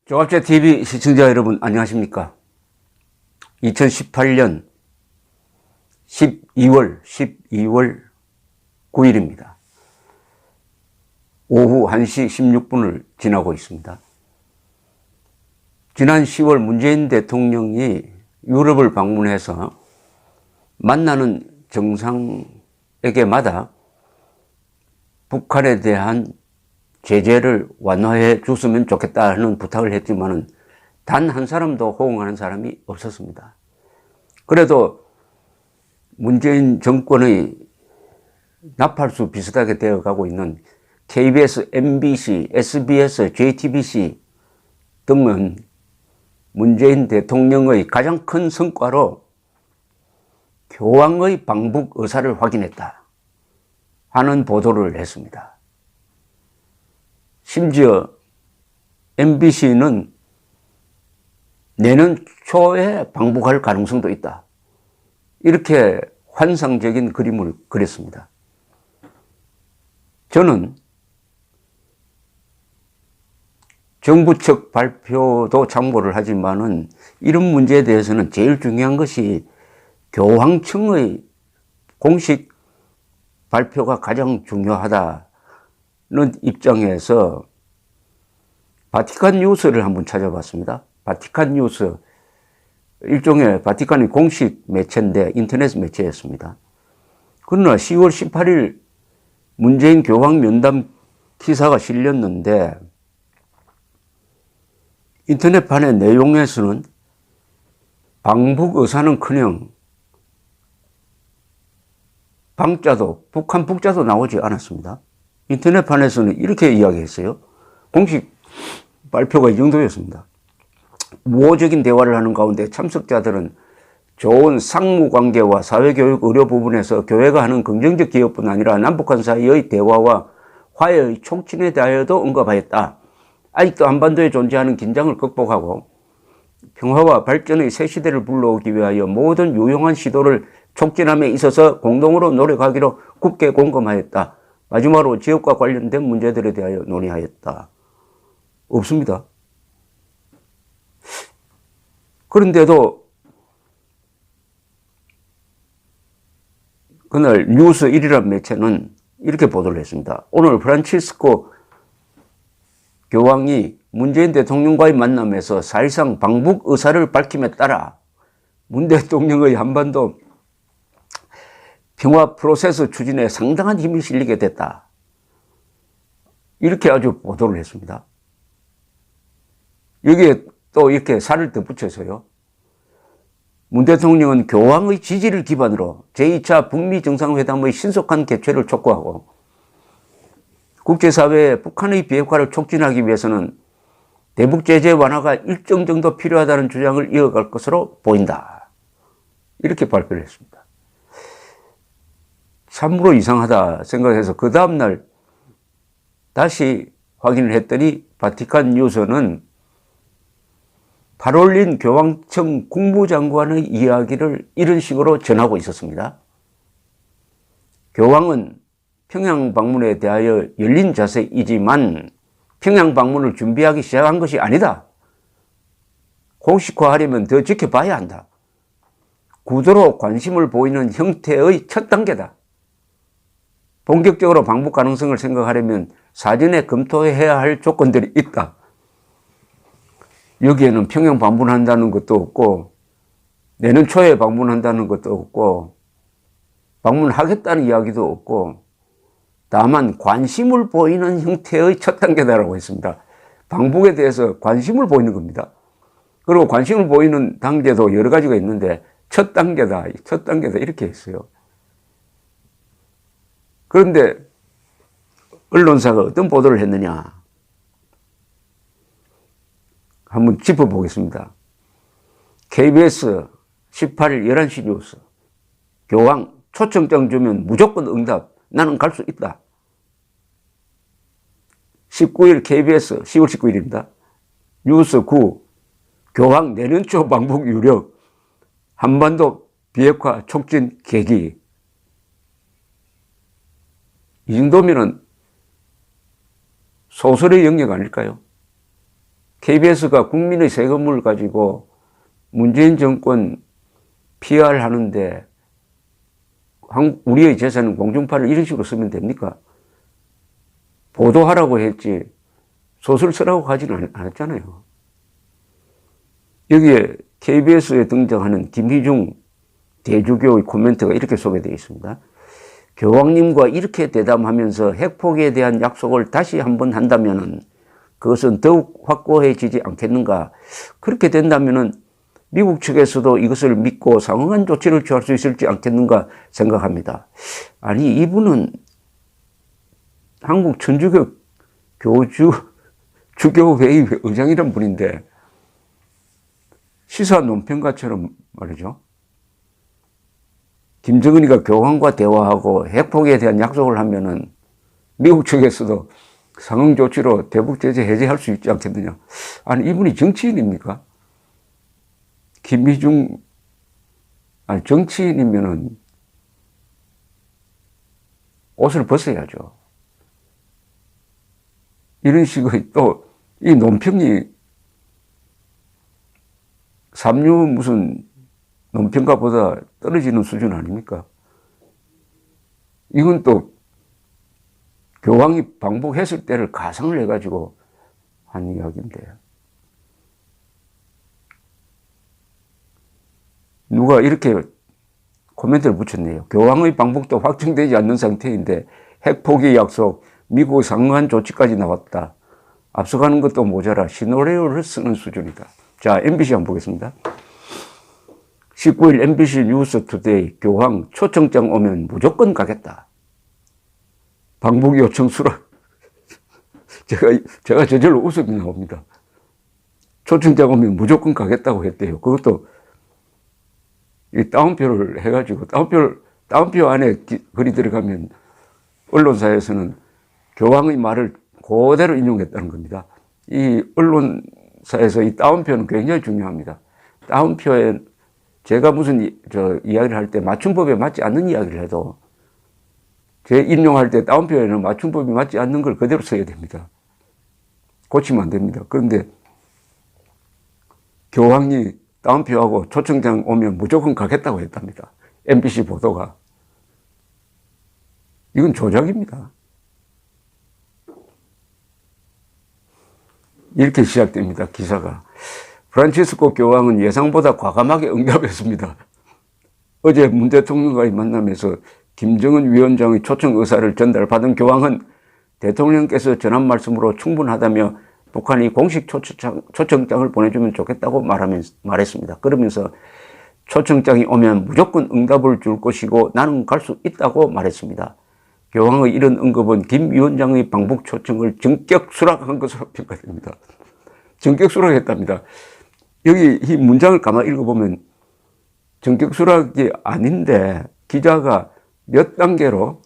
조갑제TV 시청자 여러분 안녕하십니까. 2018년 12월 9일입니다. 오후 1시 16분을 지나고 있습니다. 지난 10월 문재인 대통령이 유럽을 방문해서 만나는 정상에게마다 북한에 대한 제재를 완화해 줬으면 좋겠다는 부탁을 했지만은 단 한 사람도 호응하는 사람이 없었습니다. 그래도 문재인 정권의 나팔수 비슷하게 되어가고 있는 KBS, MBC, SBS, JTBC 등은 문재인 대통령의 가장 큰 성과로 교황의 방북 의사를 확인했다 하는 보도를 했습니다. 심지어 MBC는 내년 초에 방북할 가능성도 있다. 이렇게 환상적인 그림을 그렸습니다. 저는 정부 측 발표도 참고를 하지만은 이런 문제에 대해서는 제일 중요한 것이 교황청의 공식 발표가 가장 중요하다는 입장에서 바티칸 뉴스를 한번 찾아봤습니다. 바티칸 뉴스, 일종의 바티칸의 공식 매체인데 인터넷 매체였습니다. 그러나 10월 18일 문재인 교황 면담 기사가 실렸는데 인터넷판의 내용에서는 방북 의사는커녕 방자도, 북한 북자도 나오지 않았습니다. 인터넷판에서는 이렇게 이야기했어요. 공식 발표가 이 정도였습니다. 우호적인 대화를 하는 가운데 참석자들은 좋은 상무관계와 사회교육, 의료 부분에서 교회가 하는 긍정적 기여뿐 아니라 남북한 사이의 대화와 화해의 촉진에 대하여도 언급하였다. 아직도 한반도에 존재하는 긴장을 극복하고 평화와 발전의 새 시대를 불러오기 위하여 모든 유용한 시도를 촉진함에 있어서 공동으로 노력하기로 굳게 공감하였다. 마지막으로 지역과 관련된 문제들에 대하여 논의하였다. 없습니다. 그런데도 그날 뉴스 1이라는 매체는 이렇게 보도를 했습니다. 오늘 프란치스코 교황이 문재인 대통령과의 만남에서 사실상 방북 의사를 밝힘에 따라 문 대통령의 한반도 평화 프로세스 추진에 상당한 힘이 실리게 됐다. 이렇게 아주 보도를 했습니다. 여기에 또 이렇게 살을 더 붙여서요. 문 대통령은 교황의 지지를 기반으로 제2차 북미 정상회담의 신속한 개최를 촉구하고 국제사회에 북한의 비핵화를 촉진하기 위해서는 대북 제재 완화가 일정 정도 필요하다는 주장을 이어갈 것으로 보인다. 이렇게 발표를 했습니다. 참으로 이상하다 생각해서 그 다음날 다시 확인을 했더니 바티칸 뉴스는 파롤린 교황청 국무장관의 이야기를 이런 식으로 전하고 있었습니다. 교황은 평양 방문에 대하여 열린 자세이지만 평양 방문을 준비하기 시작한 것이 아니다. 공식화하려면 더 지켜봐야 한다. 구도로 관심을 보이는 형태의 첫 단계다. 본격적으로 방북 가능성을 생각하려면 사전에 검토해야 할 조건들이 있다. 여기에는 평양 방문한다는 것도 없고 내년 초에 방문한다는 것도 없고 방문하겠다는 이야기도 없고 다만 관심을 보이는 형태의 첫 단계다라고 했습니다. 방북에 대해서 관심을 보이는 겁니다. 그리고 관심을 보이는 단계도 여러 가지가 있는데 첫 단계다 이렇게 했어요. 그런데 언론사가 어떤 보도를 했느냐 한번 짚어보겠습니다. KBS 18일 11시 뉴스 교황 초청장 주면 무조건 응답 나는 갈 수 있다. 19일 KBS 10월 19일입니다. 뉴스 9 교황 내년 초 방북 유력 한반도 비핵화 촉진 계기. 이 정도면은 소설의 영역 아닐까요? KBS가 국민의 세금을 가지고 문재인 정권 PR 하는데 우리의 재산은 공중파를 이런 식으로 쓰면 됩니까? 보도하라고 했지 소설 쓰라고 하지는 않았잖아요. 여기에 KBS에 등장하는 김희중 대주교의 코멘트가 이렇게 소개되어 있습니다. 교황님과 이렇게 대담하면서 핵포기에 대한 약속을 다시 한번 한다면은 그것은 더욱 확고해지지 않겠는가. 그렇게 된다면은 미국 측에서도 이것을 믿고 상응한 조치를 취할 수 있을지 않겠는가 생각합니다. 아니, 이분은 한국 천주교 주교회의 의장이란 분인데 시사 논평가처럼 말이죠. 김정은이가 교황과 대화하고 핵포기에 대한 약속을 하면은 미국 측에서도 상응 조치로 대북 제재 해제할 수 있지 않겠느냐. 아니, 이분이 정치인입니까? 김희중, 아니, 정치인이면은 옷을 벗어야죠. 이런 식의 또, 이 논평이 삼류 무슨 논평가보다 떨어지는 수준 아닙니까? 이건 또 교황이 방북했을 때를 가상을 해가지고 한 이야기인데 누가 이렇게 코멘트를 붙였네요. 교황의 방북도 확정되지 않는 상태인데 핵포기 약속, 미국 상응한 조치까지 나왔다. 앞서가는 것도 모자라 시나리오를 쓰는 수준이다. 자, MBC 한번 보겠습니다. 19일 MBC 뉴스 투데이 교황 초청장 오면 무조건 가겠다. 방북 요청 수락. 제가 저절로 웃음이 나옵니다. 초청장 오면 무조건 가겠다고 했대요. 그것도 이 따옴표를 해가지고 따옴표 안에 글이 들어가면 언론사에서는 교황의 말을 그대로 인용했다는 겁니다. 이 언론사에서 이 따옴표는 굉장히 중요합니다. 따옴표에 제가 무슨 이야기를 할 때 맞춤법에 맞지 않는 이야기를 해도 제 인용할 때 따옴표에는 맞춤법이 맞지 않는 걸 그대로 써야 됩니다. 고치면 안 됩니다. 그런데 교황이 따옴표하고 초청장 오면 무조건 가겠다고 했답니다. MBC 보도가. 이건 조작입니다. 이렇게 시작됩니다. 기사가. 프란치스코 교황은 예상보다 과감하게 응답했습니다. 어제 문 대통령과의 만남에서 김정은 위원장의 초청 의사를 전달받은 교황은 대통령께서 전한 말씀으로 충분하다며 북한이 공식 초청장을 보내주면 좋겠다고 말했습니다. 그러면서 초청장이 오면 무조건 응답을 줄 것이고 나는 갈 수 있다고 말했습니다. 교황의 이런 언급은 김 위원장의 방북 초청을 전격 수락한 것으로 평가됩니다. 전격 수락했답니다. 여기 이 문장을 가만히 읽어보면 전격 수락이 아닌데 기자가 몇 단계로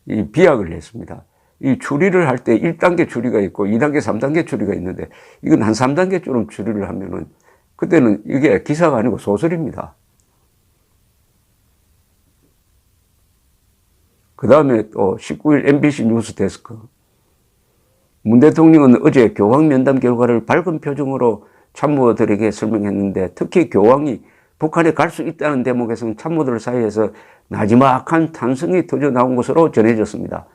이 비약을 했습니다. 이 추리를 할 때 1단계 추리가 있고 2단계, 3단계 추리가 있는데 이건 한 3단계처럼 추리를 하면은 그때는 이게 기사가 아니고 소설입니다. 그 다음에 또 19일 MBC 뉴스 데스크. 문 대통령은 어제 교황 면담 결과를 밝은 표정으로 참모들에게 설명했는데 특히 교황이 북한에 갈 수 있다는 대목에서는 참모들 사이에서 나지막한 탄성이 터져 나온 것으로 전해졌습니다.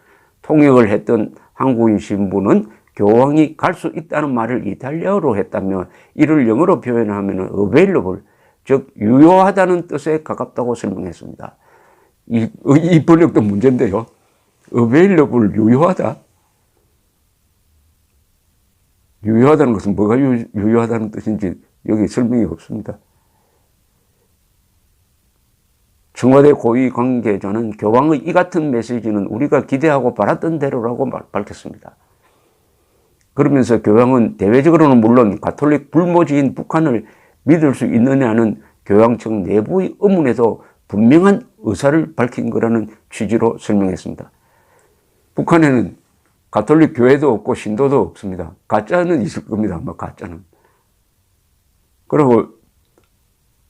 통역을 했던 한국인 신부는 교황이 갈 수 있다는 말을 이탈리아어로 했다며 이를 영어로 표현하면 available, 즉 유효하다는 뜻에 가깝다고 설명했습니다. 이 번역도 문제인데요. available, 유효하다? 유효하다는 것은 뭐가 유효하다는 뜻인지 여기 설명이 없습니다. 청와대 고위 관계자는 교황의 이 같은 메시지는 우리가 기대하고 바랐던 대로라고 밝혔습니다. 그러면서 교황은 대외적으로는 물론 가톨릭 불모지인 북한을 믿을 수 있느냐는 교황청 내부의 의문에도 분명한 의사를 밝힌 거라는 취지로 설명했습니다. 북한에는 가톨릭 교회도 없고 신도도 없습니다. 가짜는 있을 겁니다. 아마 가짜는. 그리고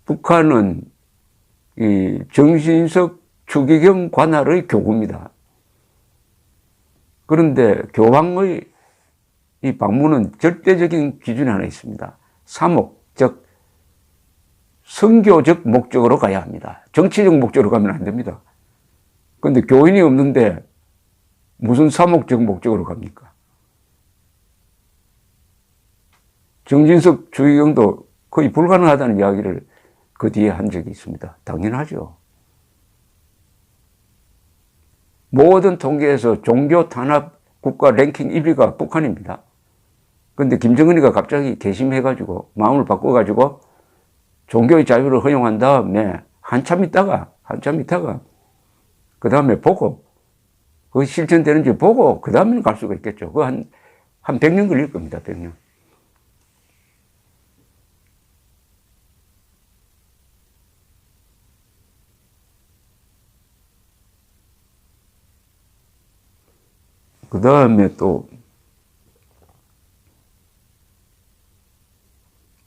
북한은 이 정신석 추기경 관할의 교구입니다. 그런데 교황의 이 방문은 절대적인 기준이 하나 있습니다. 사목, 즉 선교적 목적으로 가야 합니다. 정치적 목적으로 가면 안 됩니다. 그런데 교인이 없는데 무슨 사목적 목적으로 갑니까? 정진석 주의경도 거의 불가능하다는 이야기를 그 뒤에 한 적이 있습니다. 당연하죠. 모든 통계에서 종교 탄압 국가 랭킹 1위가 북한입니다. 그런데 김정은이가 갑자기 개심해가지고 마음을 바꿔가지고 종교의 자유를 허용한 다음에 한참 있다가 그 다음에 보고 그게 실천되는지 보고 그 다음에는 갈 수가 있겠죠. 그거 한 100년 걸릴 겁니다. 100년. 그 다음에 또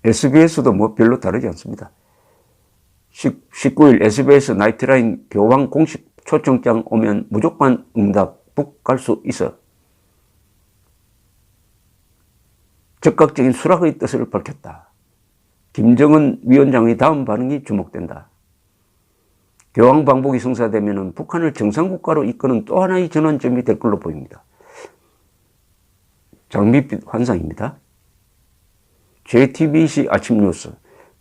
SBS도 뭐 별로 다르지 않습니다. 19일 SBS 나이트라인 교황 공식 초청장 오면 무조건 응답, 북 갈 수 있어. 적극적인 수락의 뜻을 밝혔다. 김정은 위원장의 다음 반응이 주목된다. 교황 방북이 성사되면 북한을 정상국가로 이끄는 또 하나의 전환점이 될 걸로 보입니다. 장밋빛 환상입니다. JTBC 아침 뉴스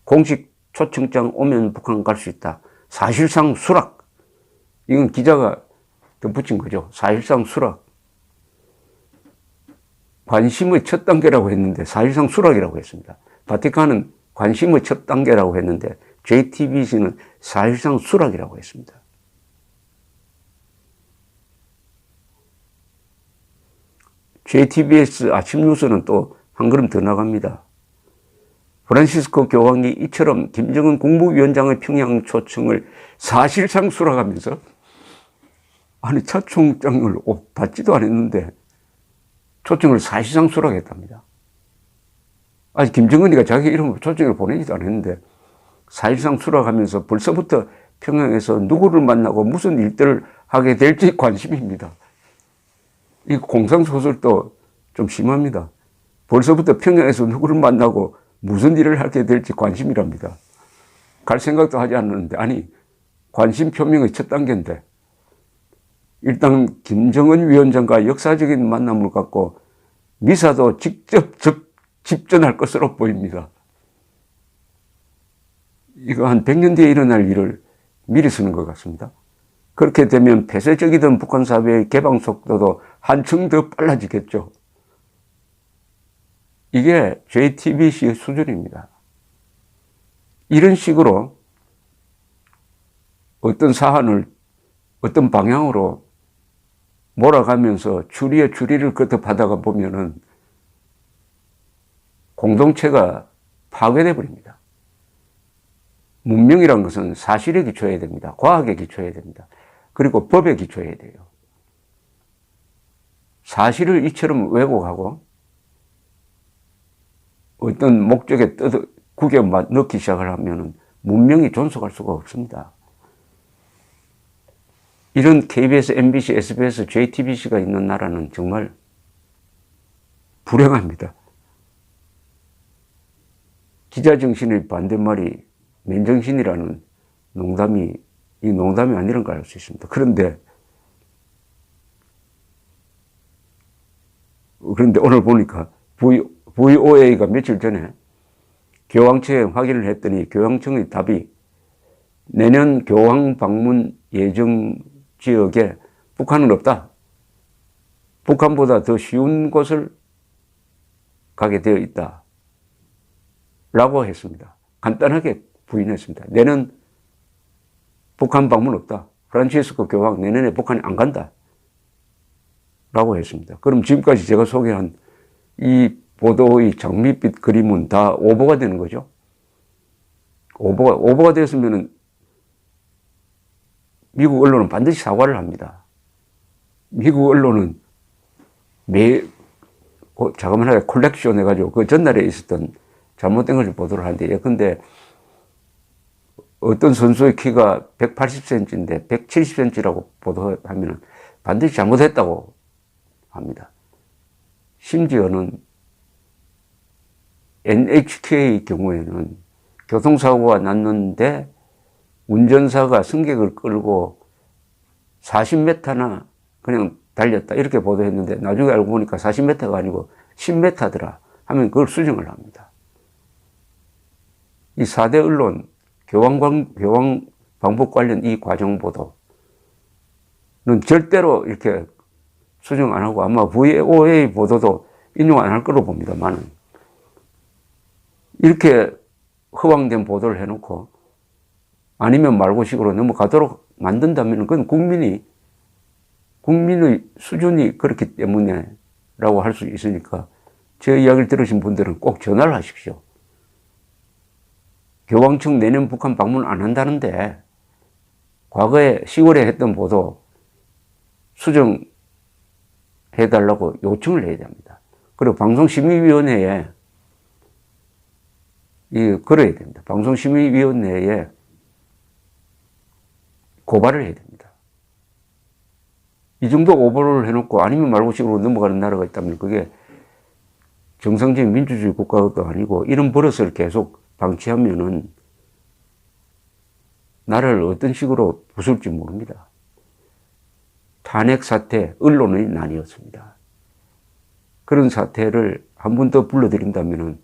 공식 초청장 오면 북한 갈 수 있다. 사실상 수락. 이건 기자가 덧붙인 거죠. 사실상 수락. 관심의 첫 단계라고 했는데 사실상 수락이라고 했습니다. 바티칸은 관심의 첫 단계라고 했는데 JTBC는 사실상 수락이라고 했습니다. JTBS 아침 뉴스는 또 한 걸음 더 나갑니다. 프란시스코 교황이 이처럼 김정은 국무위원장의 평양 초청을 사실상 수락하면서 아니 초청장을 받지도 않았는데 초청을 사실상 수락했답니다. 아직 김정은이가 자기 이름으로 초청을 보내지도 않았는데 사실상 수락하면서 벌써부터 평양에서 누구를 만나고 무슨 일들을 하게 될지 관심입니다. 이 공상소설도 좀 심합니다. 벌써부터 평양에서 누구를 만나고 무슨 일을 하게 될지 관심이랍니다. 갈 생각도 하지 않았는데 아니 관심 표명의 첫 단계인데 일단 김정은 위원장과 역사적인 만남을 갖고 미사도 직접 집전할 것으로 보입니다. 이거 한 100년 뒤에 일어날 일을 미리 쓰는 것 같습니다. 그렇게 되면 폐쇄적이던 북한 사회의 개방 속도도 한층 더 빨라지겠죠. 이게 JTBC의 수준입니다. 이런 식으로 어떤 사안을 어떤 방향으로 몰아가면서 추리에 추리를 거듭하다가 보면은 공동체가 파괴돼 버립니다. 문명이란 것은 사실에 기초해야 됩니다. 과학에 기초해야 됩니다. 그리고 법에 기초해야 돼요. 사실을 이처럼 왜곡하고 어떤 목적에 구겨 넣기 시작을 하면 문명이 존속할 수가 없습니다. 이런 KBS, MBC, SBS, JTBC가 있는 나라는 정말 불행합니다. 기자정신의 반대말이 맨정신이라는 농담이 이 농담이 아니란 걸 알 수 있습니다. 그런데 오늘 보니까 VOA가 며칠 전에 교황청에 확인을 했더니 교황청의 답이 내년 교황 방문 예정 지역에 북한은 없다. 북한보다 더 쉬운 곳을 가게 되어 있다. 라고 했습니다. 간단하게 부인했습니다. 내년 북한 방문 없다. 프란치스코 교황 내년에 북한에 안 간다. 라고 했습니다. 그럼 지금까지 제가 소개한 이 보도의 장밋빛 그림은 다 오보가 되는 거죠. 오보가 됐으면은 미국 언론은 반드시 사과를 합니다. 미국 언론은 자그마하게 콜렉션 해가지고 그 전날에 있었던 잘못된 것을 보도를 하는데 예컨대 어떤 선수의 키가 180cm인데 170cm라고 보도하면 반드시 잘못했다고 합니다. 심지어는 NHK 경우에는 교통사고가 났는데 운전사가 승객을 끌고 40m나 그냥 달렸다 이렇게 보도했는데 나중에 알고 보니까 40m가 아니고 10m더라 하면 그걸 수정을 합니다. 이 4대 언론 교황 방북 관련 이 과정 보도는 절대로 이렇게 수정 안 하고 아마 VOA 보도도 인용 안 할 거로 봅니다만은 이렇게 허황된 보도를 해놓고 아니면 말고식으로 넘어가도록 만든다면 그건 국민의 수준이 그렇기 때문에 라고 할 수 있으니까 제 이야기를 들으신 분들은 꼭 전화를 하십시오. 교황청 내년 북한 방문 안 한다는데 과거에 10월에 했던 보도 수정해달라고 요청을 해야 됩니다. 그리고 방송심의위원회에 걸어야 됩니다. 방송심의위원회에 고발을 해야 됩니다. 이 정도 오버를 해놓고 아니면 말고식으로 넘어가는 나라가 있다면 그게 정상적인 민주주의 국가도 아니고 이런 버릇을 계속 방치하면은 나라를 어떤 식으로 부술지 모릅니다. 탄핵 사태, 언론의 난이었습니다. 그런 사태를 한 번 더 불러들인다면은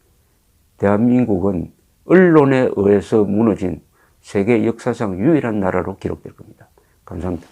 대한민국은 언론에 의해서 무너진 세계 역사상 유일한 나라로 기록될 겁니다. 감사합니다.